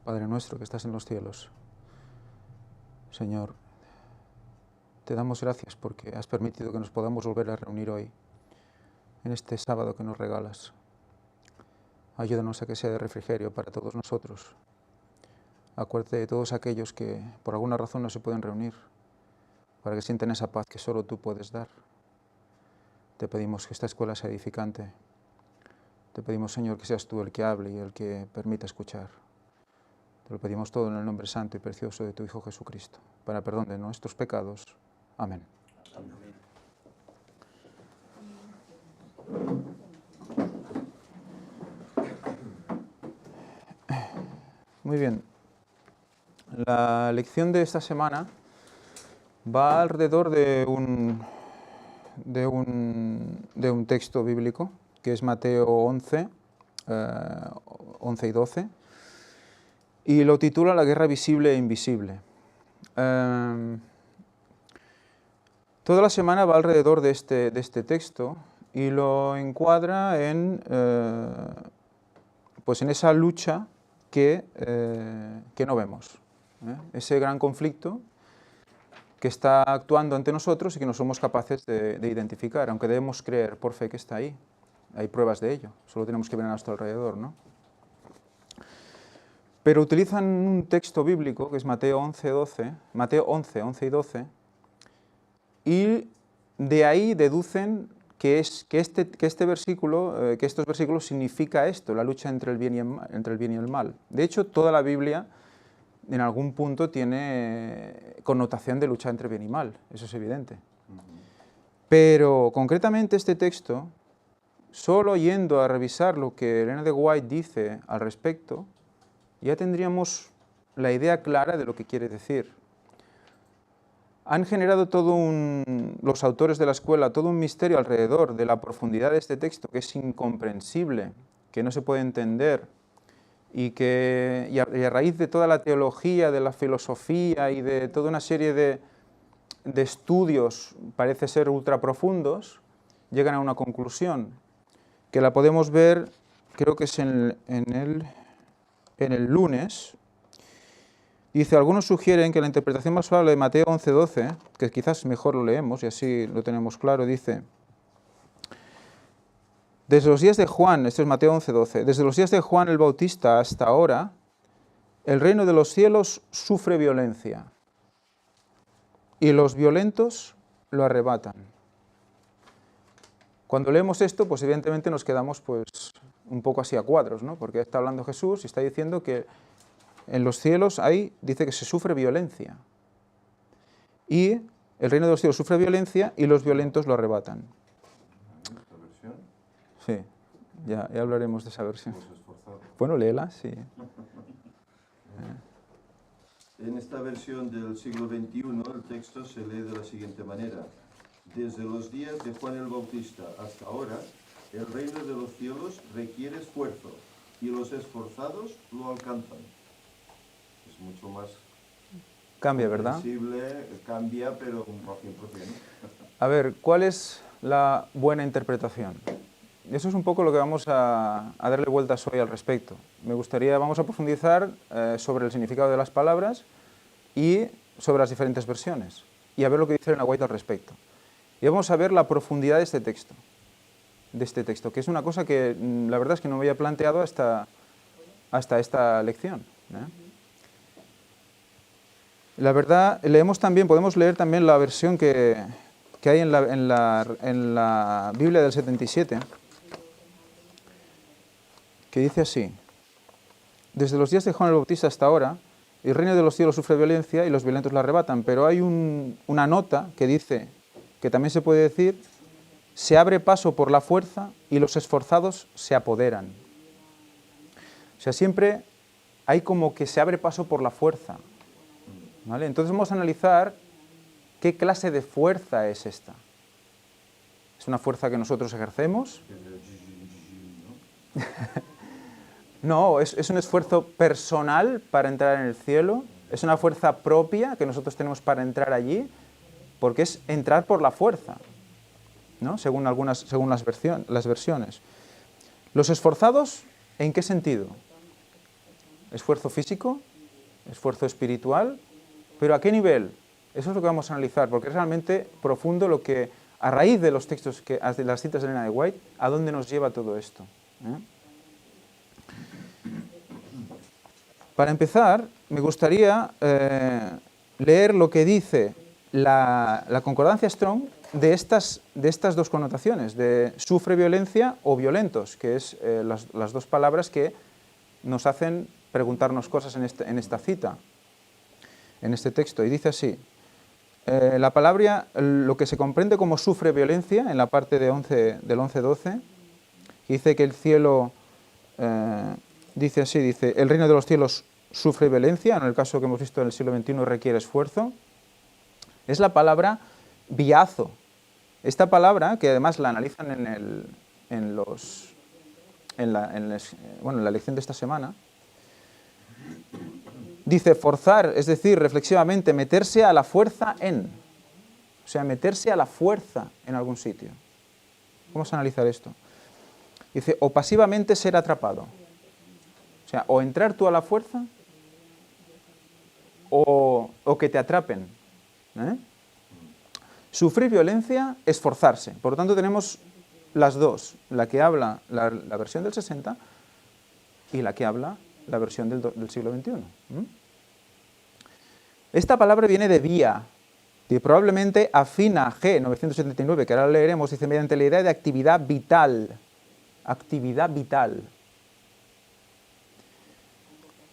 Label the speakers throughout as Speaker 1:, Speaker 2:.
Speaker 1: Padre nuestro que estás en los cielos, Señor, te damos gracias porque has permitido que nos podamos volver a reunir hoy, en este sábado que nos regalas. Ayúdanos a que sea de refrigerio para todos nosotros. Acuérdate de todos aquellos que por alguna razón no se pueden reunir, para que sientan esa paz que solo tú puedes dar. Te pedimos que esta escuela sea edificante. Te pedimos, Señor, que seas tú el que hable y el que permita escuchar. Te lo pedimos todo en el nombre santo y precioso de tu Hijo Jesucristo, para perdón de nuestros pecados. Amén. Muy bien. La lección de esta semana va alrededor de un texto bíblico, que es Mateo 11, 11 y 12, y lo titula La guerra visible e invisible. Toda la semana va alrededor de este texto y lo encuadra en esa lucha que no vemos, ese gran conflicto que está actuando ante nosotros y que no somos capaces de identificar, aunque debemos creer por fe que está ahí. Hay pruebas de ello, solo tenemos que ver a nuestro alrededor, ¿no? Pero utilizan un texto bíblico, que es Mateo 11, 11 y 12, y de ahí deducen que estos versículos significa esto, la lucha entre el bien y el mal. De hecho, toda la Biblia en algún punto tiene connotación de lucha entre bien y mal, eso es evidente. Pero concretamente este texto, solo yendo a revisar lo que Elena de White dice al respecto, ya tendríamos la idea clara de lo que quiere decir. Han generado los autores de la escuela, todo un misterio alrededor de la profundidad de este texto, que es incomprensible, que no se puede entender, y a raíz de toda la teología, de la filosofía y de toda una serie de estudios, parece ser ultra profundos, llegan a una conclusión, que la podemos ver, creo que es en el lunes. Dice, algunos sugieren que la interpretación más probable de Mateo 11:12, que quizás mejor lo leemos y así lo tenemos claro, dice, desde los días de Juan, esto es Mateo 11:12, desde los días de Juan el Bautista hasta ahora, el reino de los cielos sufre violencia y los violentos lo arrebatan. Cuando leemos esto, pues evidentemente nos quedamos un poco así a cuadros, ¿no? Porque está hablando Jesús y está diciendo que en los cielos dice que se sufre violencia. Y el reino de los cielos sufre violencia y los violentos lo arrebatan.
Speaker 2: ¿Esta versión?
Speaker 1: Sí, ya hablaremos de esa versión. Bueno, léela, sí.
Speaker 2: En esta versión del siglo XXI, el texto se lee de la siguiente manera. Desde los días de Juan el Bautista hasta ahora, el reino de los cielos requiere esfuerzo y los esforzados lo alcanzan. Es mucho más
Speaker 1: Cambia, ¿verdad?
Speaker 2: Cambia, pero un 100%.
Speaker 1: A ver, ¿cuál es la buena interpretación? Eso es un poco lo que vamos a darle vueltas hoy al respecto. Vamos a profundizar sobre el significado de las palabras y sobre las diferentes versiones, y a ver lo que dice Elena White al respecto. Y vamos a ver la profundidad de este texto, que es una cosa que la verdad es que no me había planteado hasta esta lección, La verdad, podemos leer también la versión que hay en la Biblia del 77, que dice así, desde los días de Juan el Bautista hasta ahora, el reino de los cielos sufre violencia y los violentos la arrebatan, pero hay una nota que dice, que también se puede decir, se abre paso por la fuerza y los esforzados se apoderan. O sea, siempre hay como que se abre paso por la fuerza, ¿vale? Entonces vamos a analizar qué clase de fuerza es esta. ¿Es una fuerza que nosotros ejercemos? No, es un esfuerzo personal para entrar en el cielo, es una fuerza propia que nosotros tenemos para entrar allí, porque es entrar por la fuerza, ¿no? Según las versiones. Los esforzados, ¿en qué sentido? Esfuerzo físico, esfuerzo espiritual, pero ¿a qué nivel? Eso es lo que vamos a analizar, porque es realmente profundo lo que, a raíz de los textos, de las citas de Elena de White, a dónde nos lleva todo esto. Para empezar, me gustaría leer lo que dice la concordancia Strong de estas dos connotaciones, de sufre violencia o violentos, que es las dos palabras que nos hacen preguntarnos cosas en esta cita, en este texto. Y dice así, la palabra, lo que se comprende como sufre violencia, en la parte del 11-12, dice que el cielo, dice así, dice, el reino de los cielos sufre violencia, en el caso que hemos visto en el siglo XXI requiere esfuerzo, es la palabra biazo. Esta palabra, que además la analizan en la lección de esta semana, dice forzar, es decir, reflexivamente, meterse a la fuerza en. O sea, meterse a la fuerza en algún sitio. Vamos a analizar esto. Dice, o pasivamente ser atrapado. O sea, o entrar tú a la fuerza, o que te atrapen. Sufrir violencia es forzarse. Por lo tanto, tenemos las dos. La que habla la versión del 60 y la que habla la versión del siglo XXI. Esta palabra viene de vía, y probablemente afina a G 979, que ahora leeremos, dice, mediante la idea de actividad vital. Actividad vital.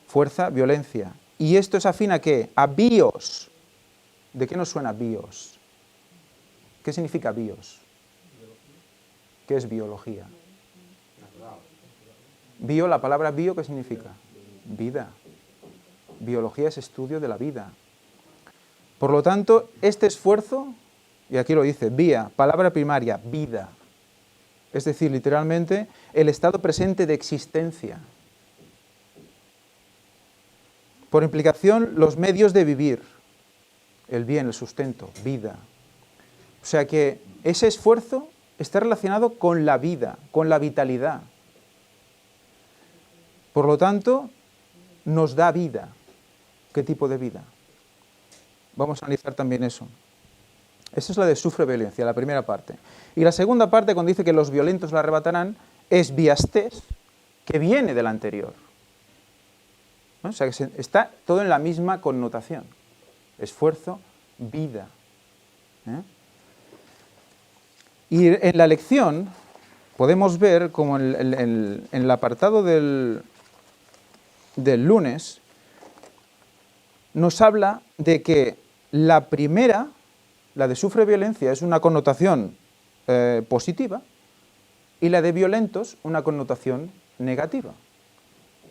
Speaker 1: Fuerza, violencia. Y esto es afín a ¿qué? A bios. ¿De qué nos suena bios? ¿Qué significa bios? ¿Qué es biología? Bio, la palabra bio, ¿qué significa? Vida. Biología es estudio de la vida. Por lo tanto, este esfuerzo, y aquí lo dice, vía, palabra primaria, vida. Es decir, literalmente, el estado presente de existencia. Por implicación, los medios de vivir, el bien, el sustento, vida. O sea que ese esfuerzo está relacionado con la vida, con la vitalidad. Por lo tanto, nos da vida. ¿Qué tipo de vida? Vamos a analizar también eso. Esa es la de sufre violencia, la primera parte. Y la segunda parte, cuando dice que los violentos la arrebatarán, es biastés, que viene de la anterior. ¿No? O sea que está todo en la misma connotación. Esfuerzo, vida. Y en la lección podemos ver como en el apartado del lunes nos habla de que la primera, la de sufre violencia, es una connotación positiva y la de violentos una connotación negativa.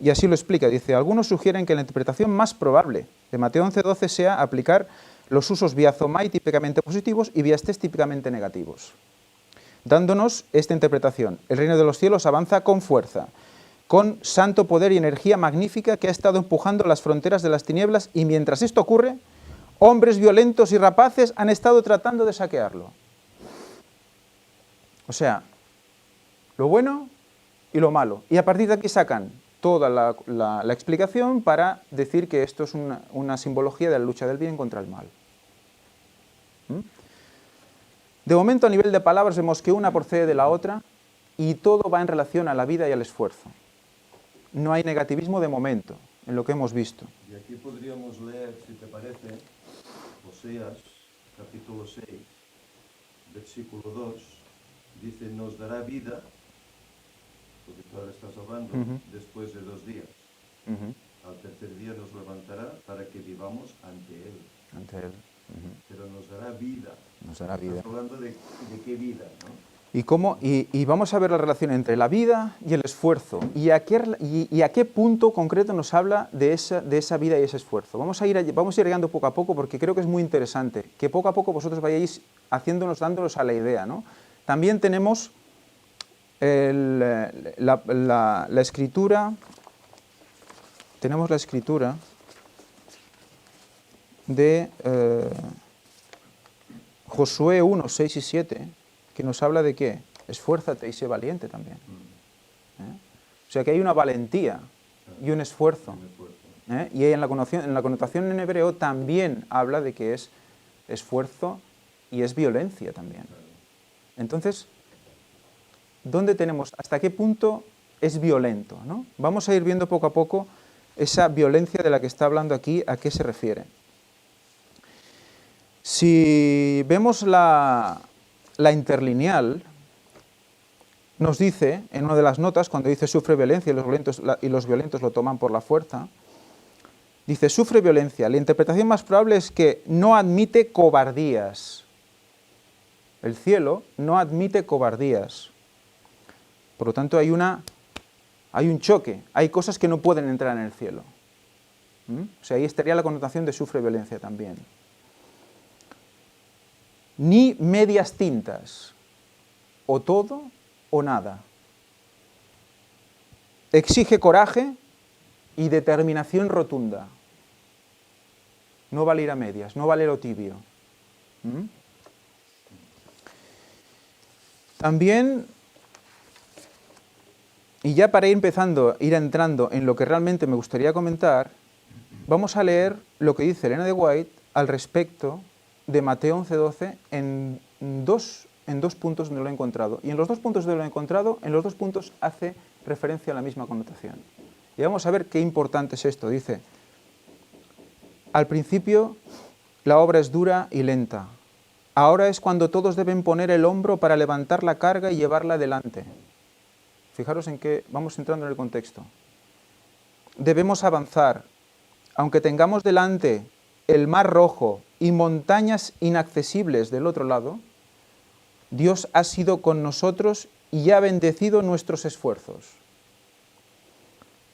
Speaker 1: Y así lo explica, dice, algunos sugieren que la interpretación más probable de Mateo 11:12 sea aplicar los usos biazomai típicamente positivos y biastés típicamente negativos, dándonos esta interpretación. El reino de los cielos avanza con fuerza, con santo poder y energía magnífica que ha estado empujando las fronteras de las tinieblas y mientras esto ocurre, hombres violentos y rapaces han estado tratando de saquearlo. O sea, lo bueno y lo malo. Y a partir de aquí sacan toda la explicación para decir que esto es una simbología de la lucha del bien contra el mal. De momento, a nivel de palabras, vemos que una procede de la otra y todo va en relación a la vida y al esfuerzo. No hay negativismo de momento, en lo que hemos visto.
Speaker 2: Y aquí podríamos leer, si te parece, Oseas, capítulo 6, versículo 2, dice, nos dará vida, porque tú ahora estás hablando, después de 2 días. Al tercer día nos levantará para que vivamos ante Él.
Speaker 1: Ante Él.
Speaker 2: Pero nos dará vida.
Speaker 1: Nos dará vida.
Speaker 2: Estás hablando de qué vida, ¿no?
Speaker 1: Y vamos a ver la relación entre la vida y el esfuerzo. ¿Y a qué punto concreto nos habla de esa vida y ese esfuerzo? Vamos a ir llegando poco a poco porque creo que es muy interesante. Que poco a poco vosotros vayáis dándonos a la idea, ¿no? También tenemos la escritura. Tenemos la escritura de Josué 1, 6 y 7, que nos habla de qué? Esfuérzate y sé valiente también. O sea que hay una valentía y un esfuerzo. Y en la connotación en hebreo también habla de que es esfuerzo y es violencia también. Entonces, ¿dónde tenemos? ¿Hasta qué punto es violento, ¿no? Vamos a ir viendo poco a poco esa violencia de la que está hablando aquí, a qué se refiere. Si vemos la interlineal, nos dice, en una de las notas, cuando dice sufre violencia y los violentos lo toman por la fuerza, dice sufre violencia. La interpretación más probable es que no admite cobardías. El cielo no admite cobardías. Por lo tanto, hay un choque, hay cosas que no pueden entrar en el cielo. O sea, ahí estaría la connotación de sufre violencia también. Ni medias tintas, o todo o nada. Exige coraje y determinación rotunda. No vale ir a medias, no vale lo tibio. También, y ya para ir entrando en lo que realmente me gustaría comentar, vamos a leer lo que dice Elena de White al respecto de Mateo 11:12 en dos puntos donde lo he encontrado. Y en los dos puntos donde lo he encontrado, en los dos puntos hace referencia a la misma connotación. Y vamos a ver qué importante es esto. Dice, al principio la obra es dura y lenta. Ahora es cuando todos deben poner el hombro para levantar la carga y llevarla adelante. Fijaros en que vamos entrando en el contexto. Debemos avanzar, aunque tengamos delante el mar rojo y montañas inaccesibles del otro lado, Dios ha sido con nosotros y ha bendecido nuestros esfuerzos.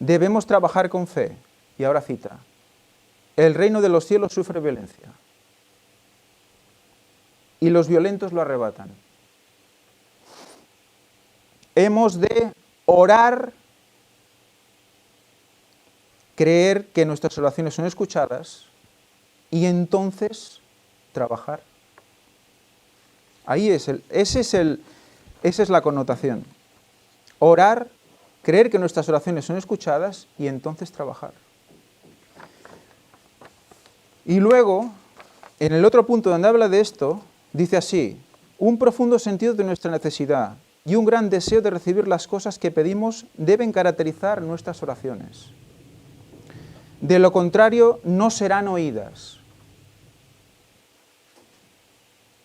Speaker 1: Debemos trabajar con fe. Y ahora cita, el reino de los cielos sufre violencia y los violentos lo arrebatan. Hemos de orar, creer que nuestras oraciones son escuchadas y entonces trabajar. Ahí esa es la connotación. Orar, creer que nuestras oraciones son escuchadas y entonces trabajar. Y luego, en el otro punto donde habla de esto, dice así, un profundo sentido de nuestra necesidad y un gran deseo de recibir las cosas que pedimos deben caracterizar nuestras oraciones. De lo contrario, no serán oídas.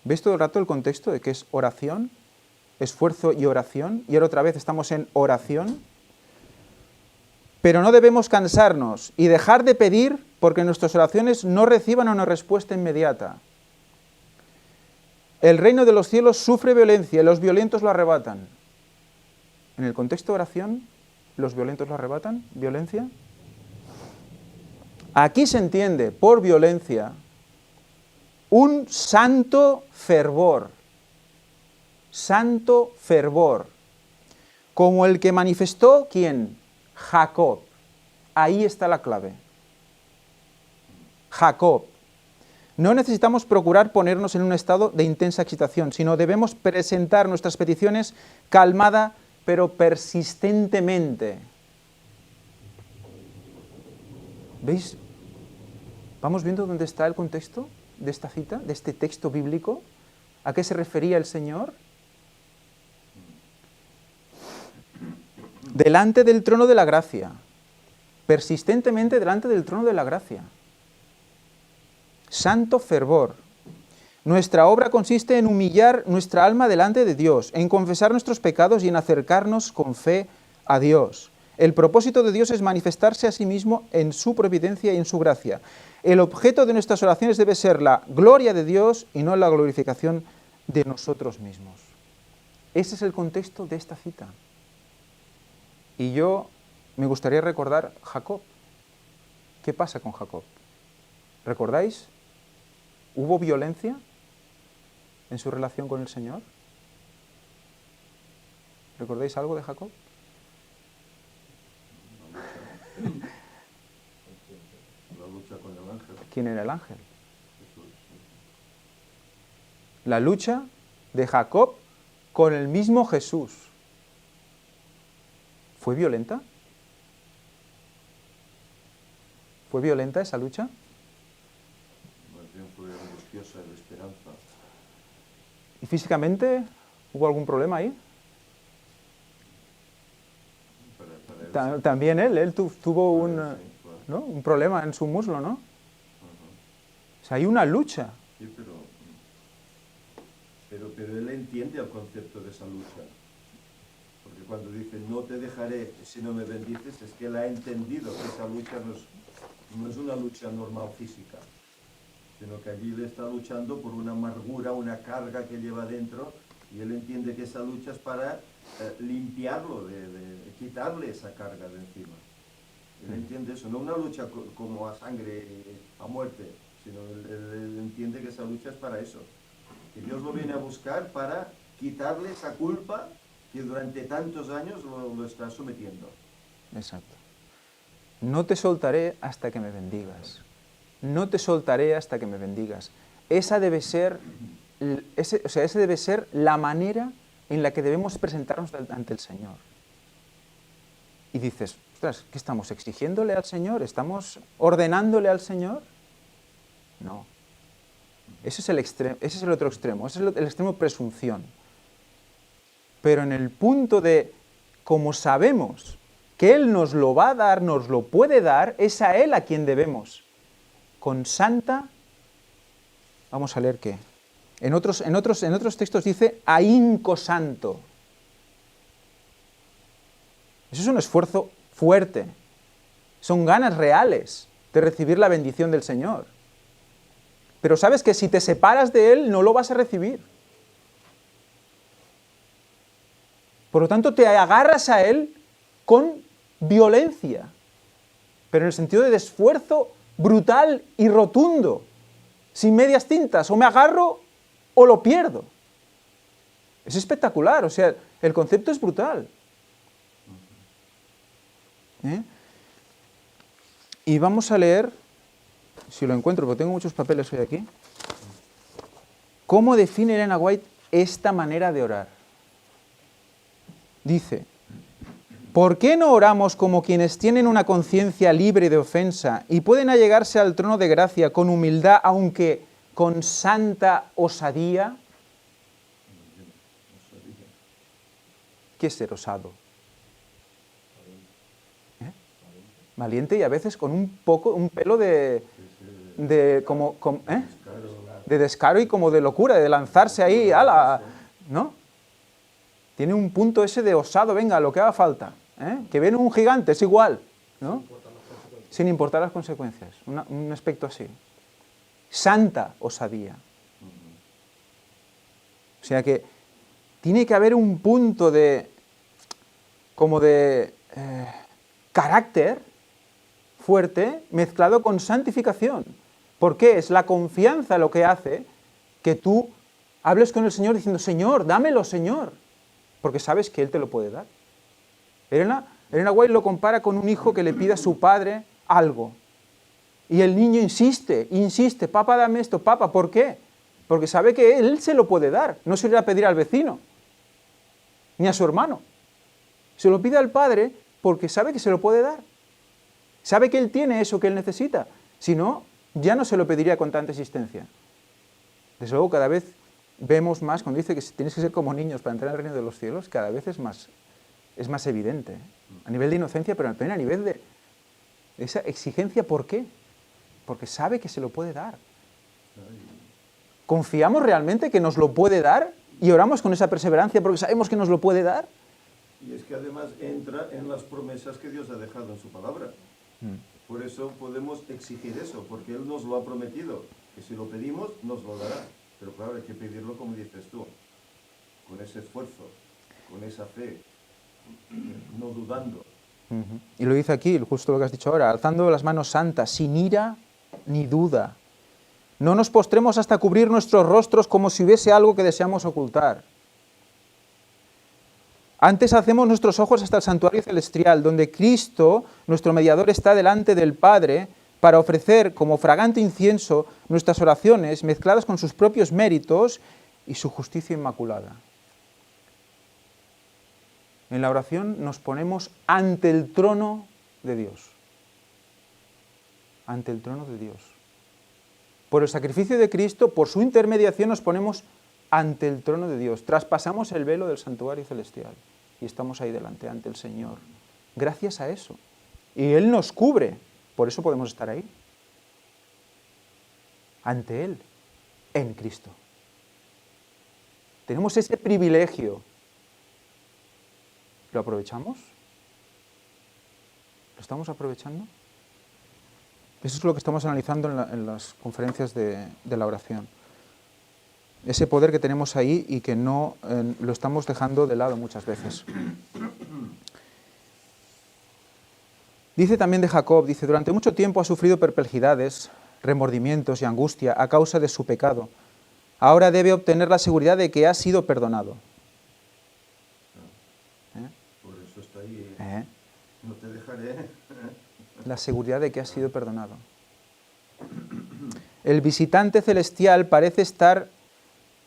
Speaker 1: ¿Veis todo el rato el contexto de que es oración, esfuerzo y oración? Y ahora otra vez estamos en oración. Pero no debemos cansarnos y dejar de pedir porque nuestras oraciones no reciban una respuesta inmediata. El reino de los cielos sufre violencia y los violentos lo arrebatan. En el contexto de oración, ¿los violentos lo arrebatan? ¿Violencia? Aquí se entiende por violencia un santo fervor, como el que manifestó, ¿quién? Jacob. Ahí está la clave. Jacob. No necesitamos procurar ponernos en un estado de intensa excitación, sino debemos presentar nuestras peticiones calmada, pero persistentemente. ¿Veis? ¿Vamos viendo dónde está el contexto de esta cita, de este texto bíblico? ¿A qué se refería el Señor? Delante del trono de la gracia. Persistentemente delante del trono de la gracia. Santo fervor. Nuestra obra consiste en humillar nuestra alma delante de Dios, en confesar nuestros pecados y en acercarnos con fe a Dios. El propósito de Dios es manifestarse a sí mismo en su providencia y en su gracia. El objeto de nuestras oraciones debe ser la gloria de Dios y no la glorificación de nosotros mismos. Ese es el contexto de esta cita. Y yo me gustaría recordar Jacob. ¿Qué pasa con Jacob? ¿Recordáis? ¿Hubo violencia en su relación con el Señor? ¿Recordáis algo de Jacob?
Speaker 2: La lucha con el ángel.
Speaker 1: ¿Quién era el ángel?
Speaker 2: Jesús.
Speaker 1: La lucha de Jacob con el mismo Jesús. ¿Fue violenta? ¿Fue violenta esa lucha?
Speaker 2: Más bien fue angustiosa de esperanza.
Speaker 1: ¿Y físicamente hubo algún problema ahí?
Speaker 2: Para él, sí.
Speaker 1: También él tuvo
Speaker 2: Para
Speaker 1: un,
Speaker 2: él, sí, claro.
Speaker 1: ¿no? un problema en su muslo, ¿no?
Speaker 2: Ajá.
Speaker 1: O sea, hay una lucha.
Speaker 2: Sí, pero él entiende el concepto de esa lucha. Porque cuando dice, no te dejaré si no me bendices, es que él ha entendido que esa lucha no es una lucha normal física, sino que allí le está luchando por una amargura, una carga que lleva dentro, y él entiende que esa lucha es para limpiarlo, de quitarle esa carga de encima. Él entiende eso, no una lucha como a sangre, a muerte, sino él entiende que esa lucha es para eso. Que Dios lo viene a buscar para quitarle esa culpa que durante tantos años lo está sometiendo.
Speaker 1: Exacto. No te soltaré hasta que me bendigas. No te soltaré hasta que me bendigas. Esa debe ser, esa debe ser la manera en la que debemos presentarnos ante el Señor. Y dices, ostras, ¿qué estamos exigiéndole al Señor? ¿Estamos ordenándole al Señor? No. Ese es el otro extremo, ese es el extremo presunción. Pero en el punto de, como sabemos que Él nos lo va a dar, nos lo puede dar, es a Él a quien debemos. Con santa, vamos a leer qué. En otros textos dice ahínco santo. Eso es un esfuerzo fuerte. Son ganas reales de recibir la bendición del Señor. Pero sabes que si te separas de Él, no lo vas a recibir. Por lo tanto, te agarras a Él con violencia, pero en el sentido de esfuerzo brutal y rotundo, sin medias tintas, o me agarro o lo pierdo. Es espectacular, o sea, el concepto es brutal. Y vamos a leer, si lo encuentro, porque tengo muchos papeles hoy aquí, cómo define Elena White esta manera de orar. Dice, ¿por qué no oramos como quienes tienen una conciencia libre de ofensa y pueden allegarse al trono de gracia con humildad, aunque con santa osadía? ¿Qué es ser osado? Valiente y a veces con un pelo de descaro y como de locura, de lanzarse ahí, ¡ala! ¿No? Tiene un punto ese de osado, venga, lo que haga falta. Que viene un gigante, es igual, ¿no? Sin importar las consecuencias. Un aspecto así. Santa osadía. O sea que tiene que haber un punto de carácter fuerte mezclado con santificación. Porque es la confianza lo que hace que tú hables con el Señor diciendo, Señor, dámelo, Señor. Porque sabes que Él te lo puede dar. Elena White lo compara con un hijo que le pide a su padre algo. Y el niño insiste, papá, dame esto, papá, ¿por qué? Porque sabe que Él se lo puede dar. No se lo irá a pedir al vecino, ni a su hermano. Se lo pide al Padre porque sabe que se lo puede dar. Sabe que Él tiene eso que Él necesita. Si no, ya no se lo pediría con tanta insistencia. Desde luego, cada vez vemos más, cuando dice que tienes que ser como niños para entrar al reino de los cielos, cada vez es más evidente. A nivel de inocencia, pero también a nivel de esa exigencia. ¿Por qué? Porque sabe que se lo puede dar. ¿Confiamos realmente que nos lo puede dar? ¿Y oramos con esa perseverancia porque sabemos que nos lo puede dar?
Speaker 2: Y es que además entra en las promesas que Dios ha dejado en su palabra. Por eso podemos exigir eso, porque Él nos lo ha prometido, que si lo pedimos, nos lo dará. Pero claro, hay que pedirlo como dices tú, con ese esfuerzo, con esa fe, no dudando.
Speaker 1: Y lo dice aquí, justo lo que has dicho ahora, alzando las manos santas, sin ira ni duda. No nos postremos hasta cubrir nuestros rostros como si hubiese algo que deseamos ocultar. Antes hacemos nuestros ojos hasta el santuario celestial, donde Cristo, nuestro mediador, está delante del Padre para ofrecer como fragante incienso nuestras oraciones mezcladas con sus propios méritos y su justicia inmaculada. En la oración nos ponemos ante el trono de Dios. ante el trono de Dios. Por el sacrificio de Cristo, por su intermediación, nos ponemos ante el trono de Dios. Traspasamos el velo del santuario celestial y estamos ahí delante, ante el Señor. Gracias a eso. Y Él nos cubre, por eso podemos estar ahí. Ante Él, en Cristo. Tenemos ese privilegio. ¿Lo aprovechamos? ¿Lo estamos aprovechando? Eso es lo que estamos analizando en las conferencias de la oración. Ese poder que tenemos ahí y que no lo estamos dejando de lado muchas veces. Dice también de Jacob, dice, durante mucho tiempo ha sufrido perplejidades, remordimientos y angustia a causa de su pecado. Ahora debe obtener la seguridad de que ha sido perdonado.
Speaker 2: Por eso está ahí. No te dejaré.
Speaker 1: La seguridad de que ha sido perdonado. El visitante celestial parece estar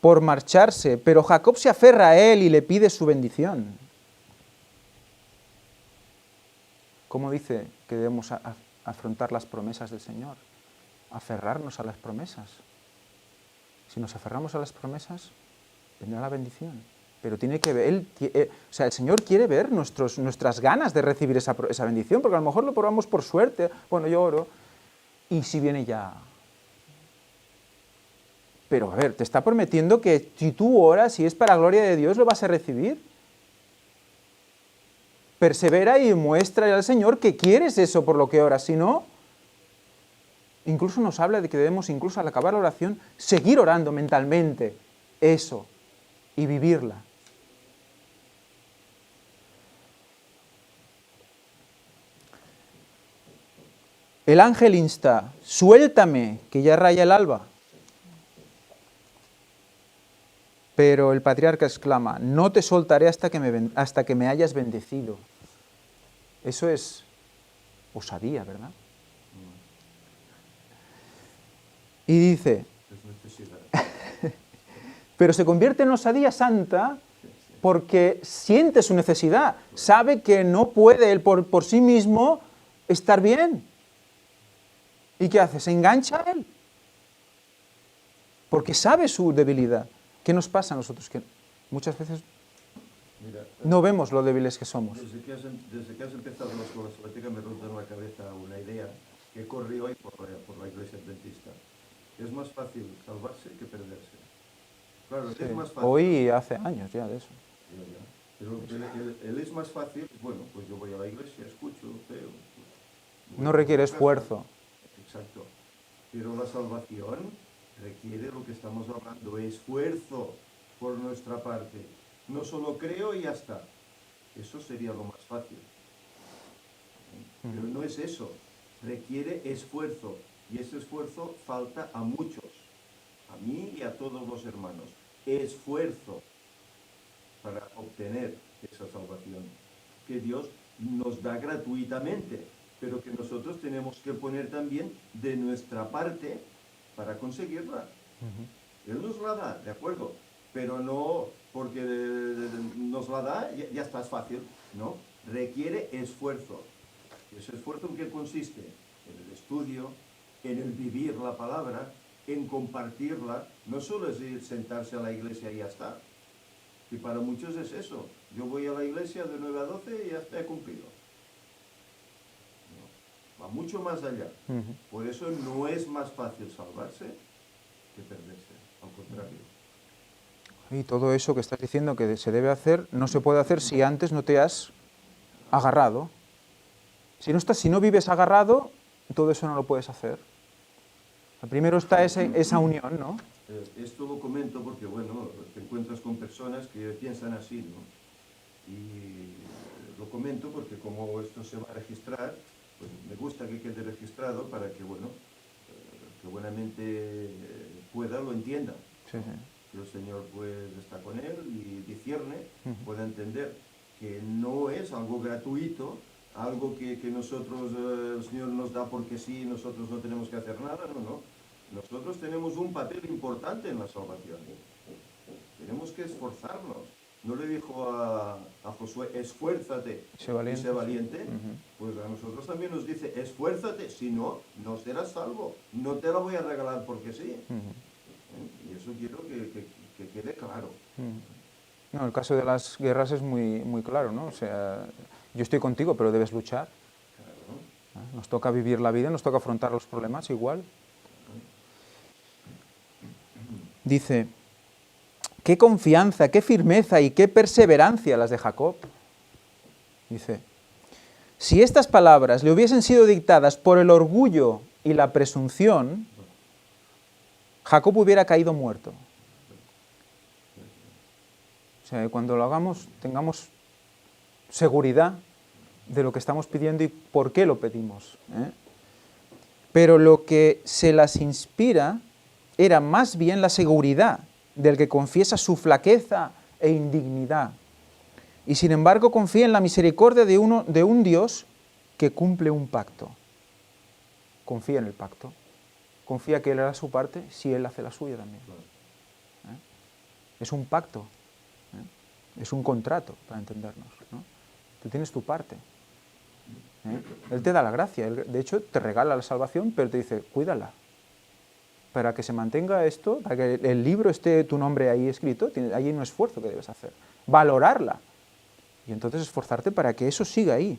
Speaker 1: por marcharse, pero Jacob se aferra a él y le pide su bendición. ¿Cómo dice que debemos afrontar las promesas del Señor? Aferrarnos a las promesas. Si nos aferramos a las promesas, vendrá la bendición. Pero tiene que ver, el Señor quiere ver nuestras ganas de recibir esa bendición, porque a lo mejor lo probamos por suerte. Bueno, yo oro, y si viene ya. Pero a ver, te está prometiendo que si tú oras, si es para gloria de Dios, lo vas a recibir. Persevera y muestra al Señor que quieres eso por lo que oras, si no, incluso nos habla de que debemos, incluso al acabar la oración, seguir orando mentalmente eso y vivirla. El ángel insta, suéltame, que ya raya el alba. Pero el patriarca exclama, no te soltaré hasta que me hayas bendecido. Eso es osadía, ¿verdad? Y dice, pero se convierte en osadía santa porque siente su necesidad, sabe que no puede él por sí mismo estar bien. ¿Y qué hace? Se engancha a él. Porque sabe su debilidad. ¿Qué nos pasa a nosotros? Que muchas veces no vemos lo débiles que somos.
Speaker 2: Desde que has empezado la escuela sabática me ronda en la cabeza una idea que corre hoy por la Iglesia Adventista. Es más fácil salvarse que perderse. Claro,
Speaker 1: Sí.
Speaker 2: es más fácil.
Speaker 1: Hoy hace años ya de eso.
Speaker 2: Pero el es más fácil, bueno, pues yo voy a la iglesia, escucho, veo.
Speaker 1: No requiere esfuerzo.
Speaker 2: Exacto. Pero la salvación requiere lo que estamos hablando, esfuerzo por nuestra parte. No solo creo y ya está. Eso sería lo más fácil. Pero no es eso. Requiere esfuerzo. Y ese esfuerzo falta a muchos. A mí y a todos los hermanos. Esfuerzo para obtener esa salvación. Que Dios nos da gratuitamente. Pero que nosotros tenemos que poner también de nuestra parte para conseguirla. Él nos la da, ¿de acuerdo? Pero no porque nos la da, ya está, es fácil, ¿no? Requiere esfuerzo. ¿Ese esfuerzo en qué consiste? En el estudio, en el vivir la palabra, en compartirla. No solo es ir, sentarse a la iglesia y ya está. Y para muchos es eso. Yo voy a la iglesia de 9 a 12 y ya está, he cumplido. Va mucho más allá. Por eso no es más fácil salvarse que perderse, al contrario.
Speaker 1: Y todo eso que estás diciendo que se debe hacer, no se puede hacer si antes no te has agarrado. Si no vives agarrado, todo eso no lo puedes hacer. Primero está esa unión, ¿no?
Speaker 2: Esto lo comento porque, bueno, te encuentras con personas que piensan así, ¿no? Y lo comento porque como esto se va a registrar, pues me gusta que quede registrado para que, bueno, que buenamente pueda, lo entienda.
Speaker 1: Sí, sí.
Speaker 2: Que el Señor pues está con él y discierne, pueda entender que no es algo gratuito, algo que nosotros, el Señor nos da porque sí, nosotros no tenemos que hacer nada, no. Nosotros tenemos un papel importante en la salvación. Tenemos que esforzarnos. no le dijo a Josué, esfuérzate
Speaker 1: Sé valiente.
Speaker 2: y sé valiente, pues a nosotros también nos dice, esfuérzate, si no, no serás salvo, no te la voy a regalar porque sí. Y eso quiero que quede claro.
Speaker 1: No, el caso de las guerras es muy claro, ¿no? O sea, yo estoy contigo, pero debes luchar.
Speaker 2: Claro.
Speaker 1: Nos toca vivir la vida, nos toca afrontar los problemas igual. Dice, qué confianza, qué firmeza y qué perseverancia las de Jacob. Dice, si estas palabras le hubiesen sido dictadas por el orgullo y la presunción, Jacob hubiera caído muerto. O sea, cuando lo hagamos, tengamos seguridad de lo que estamos pidiendo y por qué lo pedimos, ¿eh? Pero lo que se las inspira era más bien la seguridad del que confiesa su flaqueza e indignidad. Y sin embargo confía en la misericordia de un Dios que cumple un pacto. Confía en el pacto. Confía que Él hará su parte si Él hace la suya también. ¿Eh? Es un pacto. ¿Eh? Es un contrato, para entendernos, ¿no? Tú tienes tu parte. Él te da la gracia. Él, de hecho, te regala la salvación, pero te dice, cuídala. Para que se mantenga esto, para que el libro esté tu nombre ahí escrito, hay un esfuerzo que debes hacer. Valorarla. Y entonces esforzarte para que eso siga ahí.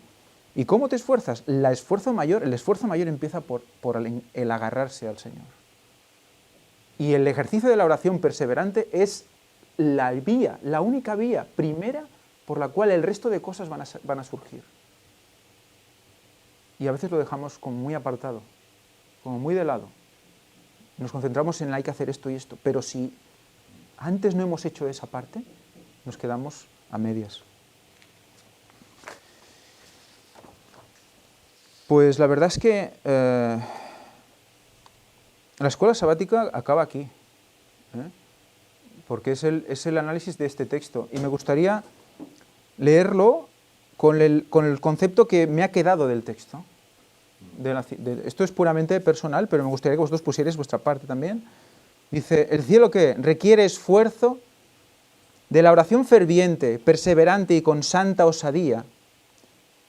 Speaker 1: ¿Y cómo te esfuerzas? El esfuerzo mayor empieza por el agarrarse al Señor. Y el ejercicio de la oración perseverante es la vía, la única vía primera por la cual el resto de cosas van a surgir. Y a veces lo dejamos como muy apartado, como muy de lado. Nos concentramos en hay que hacer esto y esto, pero si antes no hemos hecho esa parte, nos quedamos a medias. Pues la verdad es que la escuela sabática acaba aquí, ¿eh? Porque es el análisis de este texto. Y me gustaría leerlo con el concepto que me ha quedado del texto. Esto es puramente personal, pero me gustaría que vosotros pusierais vuestra parte también. Dice, ¿el cielo qué? Requiere esfuerzo de la oración ferviente, perseverante y con santa osadía.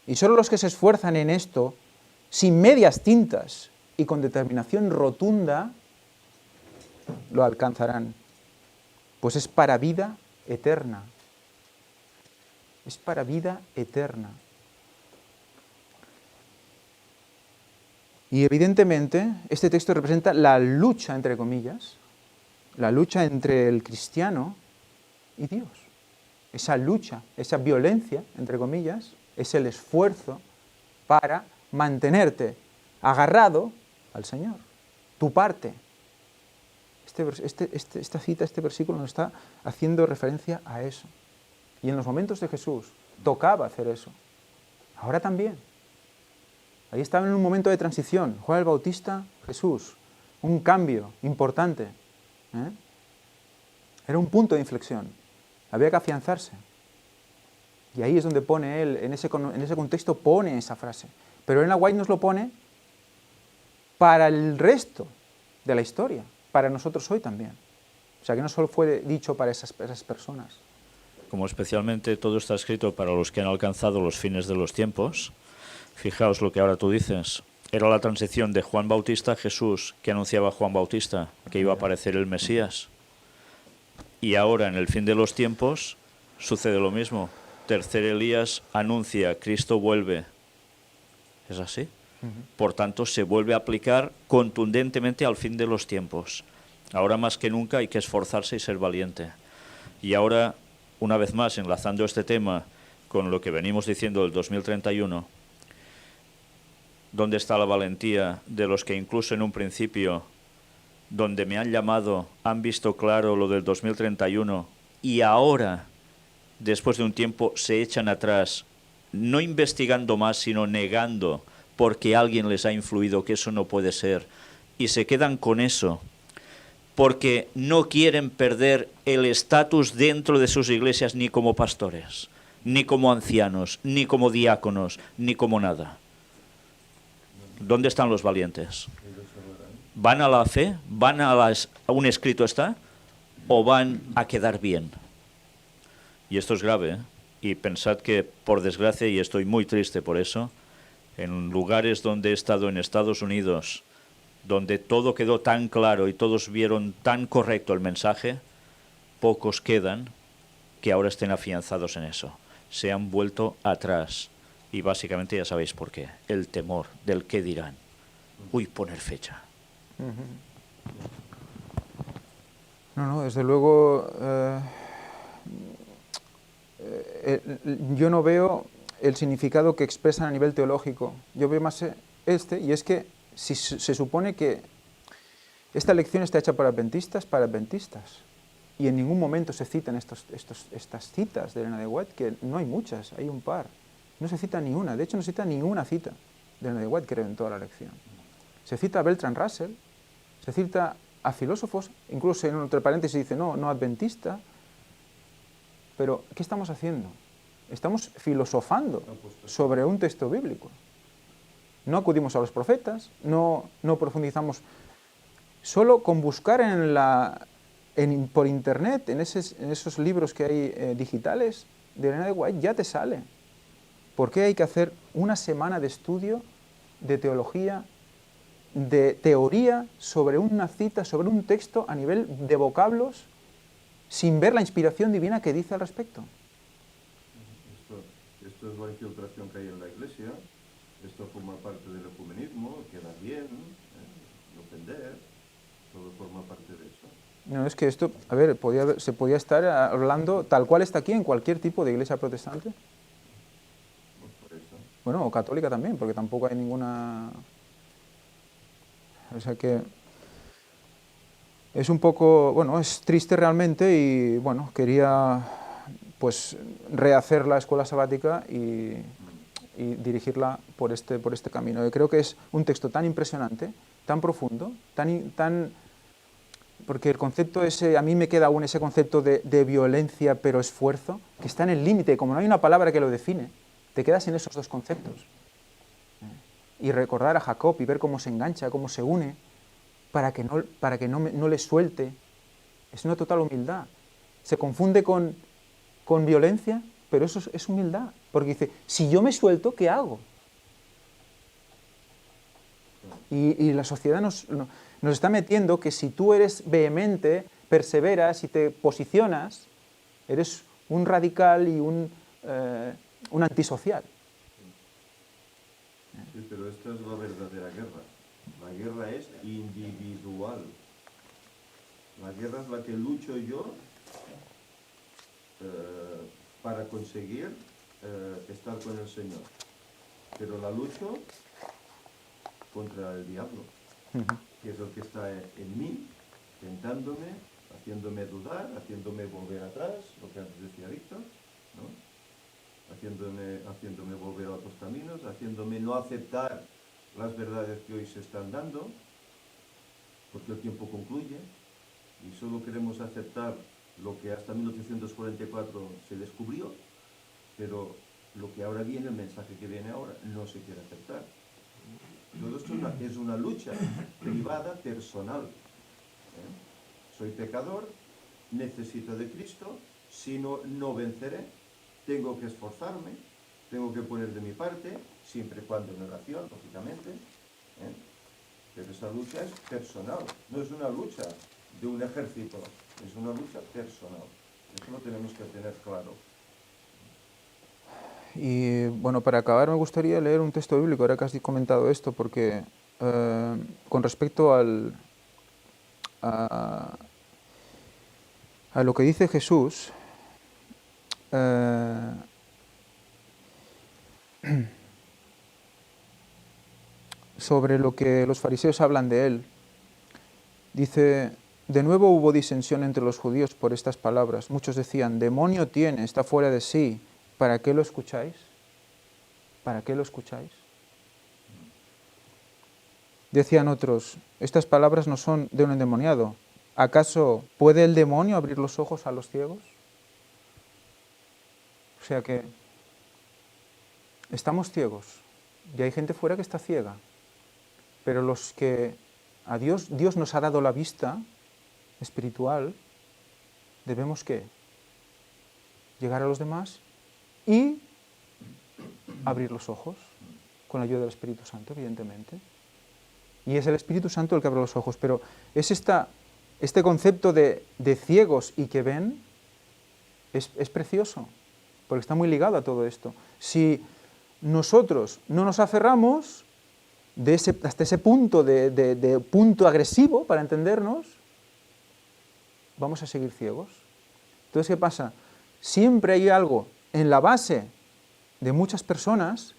Speaker 1: Y solo los que se esfuerzan en esto, sin medias tintas y con determinación rotunda, lo alcanzarán. Pues es para vida eterna. Es para vida eterna. Y evidentemente este texto representa la lucha, entre comillas, la lucha entre el cristiano y Dios. Esa lucha, esa violencia, entre comillas, es el esfuerzo para mantenerte agarrado al Señor. Tu parte. Esta cita, este versículo nos está haciendo referencia a eso. Y en los momentos de Jesús tocaba hacer eso. Ahora también. Ahí estaba en un momento de transición. Juan el Bautista, Jesús. Un cambio importante. ¿Eh? Era un punto de inflexión. Había que afianzarse. Y ahí es donde pone él, en ese contexto pone esa frase. Pero Ellen White nos lo pone para el resto de la historia, para nosotros hoy también. O sea, que no solo fue dicho para esas personas.
Speaker 3: Como especialmente todo está escrito para los que han alcanzado los fines de los tiempos, fijaos lo que ahora tú dices. Era la transición de Juan Bautista a Jesús, que anunciaba Juan Bautista, que iba a aparecer el Mesías. Y ahora, en el fin de los tiempos, sucede lo mismo. Tercer Elías anuncia, Cristo vuelve. ¿Es así? Por tanto, se vuelve a aplicar contundentemente al fin de los tiempos. Ahora más que nunca hay que esforzarse y ser valiente. Y ahora, una vez más, enlazando este tema con lo que venimos diciendo del 2031, ¿dónde está la valentía de los que incluso en un principio, donde me han llamado, han visto claro lo del 2031 y ahora, después de un tiempo, se echan atrás, no investigando más, sino negando porque alguien les ha influido que eso no puede ser, y se quedan con eso, porque no quieren perder el estatus dentro de sus iglesias ni como pastores, ni como ancianos, ni como diáconos, ni como nada? ¿Dónde están los valientes? ¿Van a la fe? ¿Van a un escrito está? ¿O van a quedar bien? Y esto es grave, ¿eh? Y pensad que, por desgracia, y estoy muy triste por eso, en lugares donde he estado en Estados Unidos, donde todo quedó tan claro y todos vieron tan correcto el mensaje, pocos quedan que ahora estén afianzados en eso. Se han vuelto atrás. Y básicamente ya sabéis por qué. El temor del qué dirán. Uy, poner fecha.
Speaker 1: No, desde luego, yo no veo el significado que expresan a nivel teológico. Yo veo más y es que si se supone que esta lección está hecha para adventistas, y en ningún momento se citan estas citas de Elena de White, que no hay muchas, hay un par. No se cita ni una, de hecho no se cita ninguna cita de Elena de White, creo, en toda la lección. Se cita a Bertrand Russell, se cita a filósofos, incluso en otro paréntesis dice no adventista, pero ¿qué estamos haciendo? Estamos filosofando sobre un texto bíblico. No acudimos a los profetas, no profundizamos. Solo con buscar por internet, en esos libros que hay digitales de Elena de White, ya te sale. ¿Por qué hay que hacer una semana de estudio de teología, de teoría sobre una cita, sobre un texto a nivel de vocablos, sin ver la inspiración divina que dice al respecto?
Speaker 2: Esto es la infiltración que hay en la Iglesia, esto forma parte del ecumenismo, queda bien, no ofender, todo forma parte de eso.
Speaker 1: No, es que esto, a ver, se podía estar hablando tal cual está aquí en cualquier tipo de iglesia protestante. Bueno, o católica también, porque tampoco hay ninguna... O sea que es un poco, bueno, es triste realmente y, bueno, quería pues rehacer la escuela sabática y dirigirla por este camino. Yo creo que es un texto tan impresionante, tan profundo, tan porque el concepto ese, a mí me queda aún ese concepto de violencia pero esfuerzo, que está en el límite, como no hay una palabra que lo define, te quedas en esos dos conceptos. Y recordar a Jacob y ver cómo se engancha, cómo se une, para que no le suelte. Es una total humildad. Se confunde con violencia, pero eso es humildad. Porque dice, si yo me suelto, ¿qué hago? Y la sociedad nos está metiendo que si tú eres vehemente, perseveras y te posicionas, eres un radical y un antisocial.
Speaker 2: Sí, pero esta es la verdadera guerra. La guerra es individual. La guerra es la que lucho yo para conseguir estar con el Señor. Pero la lucho contra el diablo, que es el que está en mí, tentándome, haciéndome dudar, haciéndome volver atrás, lo que antes decía Víctor, ¿no? Haciéndome volver a otros caminos, haciéndome no aceptar las verdades que hoy se están dando, porque el tiempo concluye y solo queremos aceptar lo que hasta 1844 se descubrió, pero lo que ahora viene, el mensaje que viene ahora, no se quiere aceptar. Todo esto es una lucha privada, personal. Soy pecador, necesito de Cristo, si no, no venceré. Tengo que esforzarme, tengo que poner de mi parte, siempre y cuando en oración, lógicamente. Pero esa lucha es personal, no es una lucha de un ejército, es una lucha personal. Eso lo tenemos que tener claro.
Speaker 1: Y bueno, para acabar me gustaría leer un texto bíblico, ahora que has comentado esto, porque con respecto a lo que dice Jesús, sobre lo que los fariseos hablan de él, dice: de nuevo hubo disensión entre los judíos por estas palabras. Muchos decían, demonio tiene, está fuera de sí. ¿Para qué lo escucháis? ¿Para qué lo escucháis? Decían otros, estas palabras no son de un endemoniado. ¿Acaso puede el demonio abrir los ojos a los ciegos? O sea que estamos ciegos y hay gente fuera que está ciega. Pero los que a Dios nos ha dado la vista espiritual, debemos ¿qué? llegar a los demás y abrir los ojos, con la ayuda del Espíritu Santo, evidentemente. Y es el Espíritu Santo el que abre los ojos, pero es este concepto de ciegos y que ven, es precioso, porque está muy ligado a todo esto. Si nosotros no nos aferramos hasta ese punto de punto agresivo, para entendernos, vamos a seguir ciegos. Entonces, ¿qué pasa? Siempre hay algo en la base de muchas personas,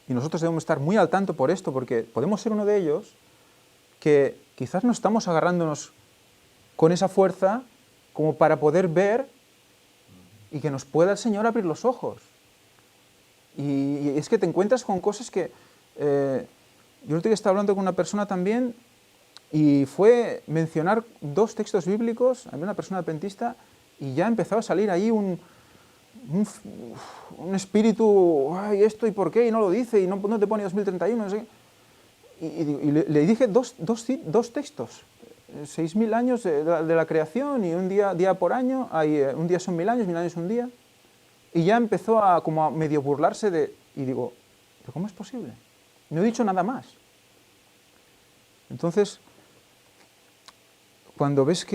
Speaker 1: y nosotros debemos estar muy al tanto por esto, porque podemos ser uno de ellos, que quizás no estamos agarrándonos con esa fuerza como para poder ver y que nos pueda el Señor abrir los ojos. Y es que te encuentras con cosas que... yo el otro día estaba hablando con una persona también y fue mencionar 2 textos bíblicos, había una persona adventista, y ya empezaba a salir ahí un espíritu, ay, esto y por qué, y no lo dice, y no te pone 2031, no sé qué. Y le dije dos textos, 6.000 años de la creación, y un día por año, un día son 1.000 años, 1.000 años un día, y ya empezó a como a medio burlarse y digo, ¿pero cómo es posible? No he dicho nada más. Entonces, cuando ves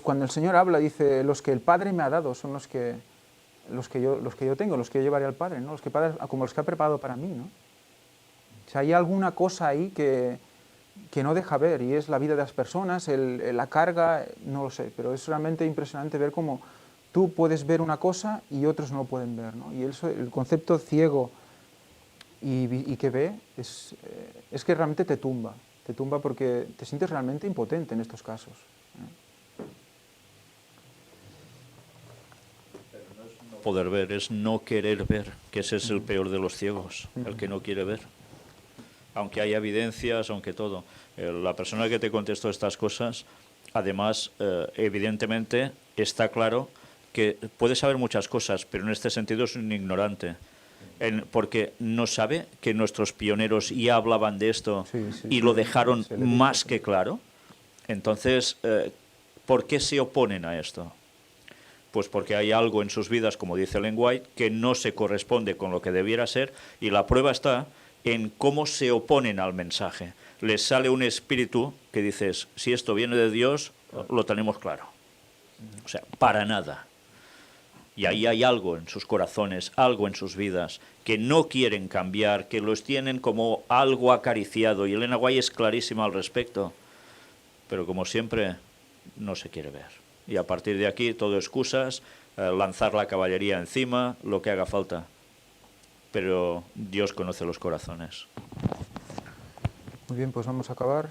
Speaker 1: cuando el Señor habla, dice, los que el Padre me ha dado son los que yo tengo, los que yo llevaré al Padre, ¿no? Como los que ha preparado para mí, ¿no? O sea, hay alguna cosa ahí que no deja ver, y es la vida de las personas, la carga, no lo sé, pero es realmente impresionante ver cómo tú puedes ver una cosa y otros no lo pueden ver, ¿no? Y el concepto ciego y que ve es que realmente te tumba porque te sientes realmente impotente en estos casos.
Speaker 3: Poder ver es no querer ver, que ese es el peor de los ciegos, el que no quiere ver. Aunque haya evidencias, aunque todo. La persona que te contestó estas cosas, además, evidentemente, está claro que puede saber muchas cosas, pero en este sentido es un ignorante. Porque no sabe que nuestros pioneros ya hablaban de esto y lo dejaron más que claro. Entonces, ¿por qué se oponen a esto? Pues porque hay algo en sus vidas, como dice Ellen White, que no se corresponde con lo que debiera ser, y la prueba está en cómo se oponen al mensaje. Les sale un espíritu que dices, si esto viene de Dios, lo tenemos claro. O sea, para nada. Y ahí hay algo en sus corazones, algo en sus vidas, que no quieren cambiar, que los tienen como algo acariciado. Y Ellen White es clarísima al respecto. Pero como siempre, no se quiere ver. Y a partir de aquí, todo excusas, lanzar la caballería encima, lo que haga falta. Pero Dios conoce los corazones.
Speaker 1: Muy bien, pues vamos a acabar.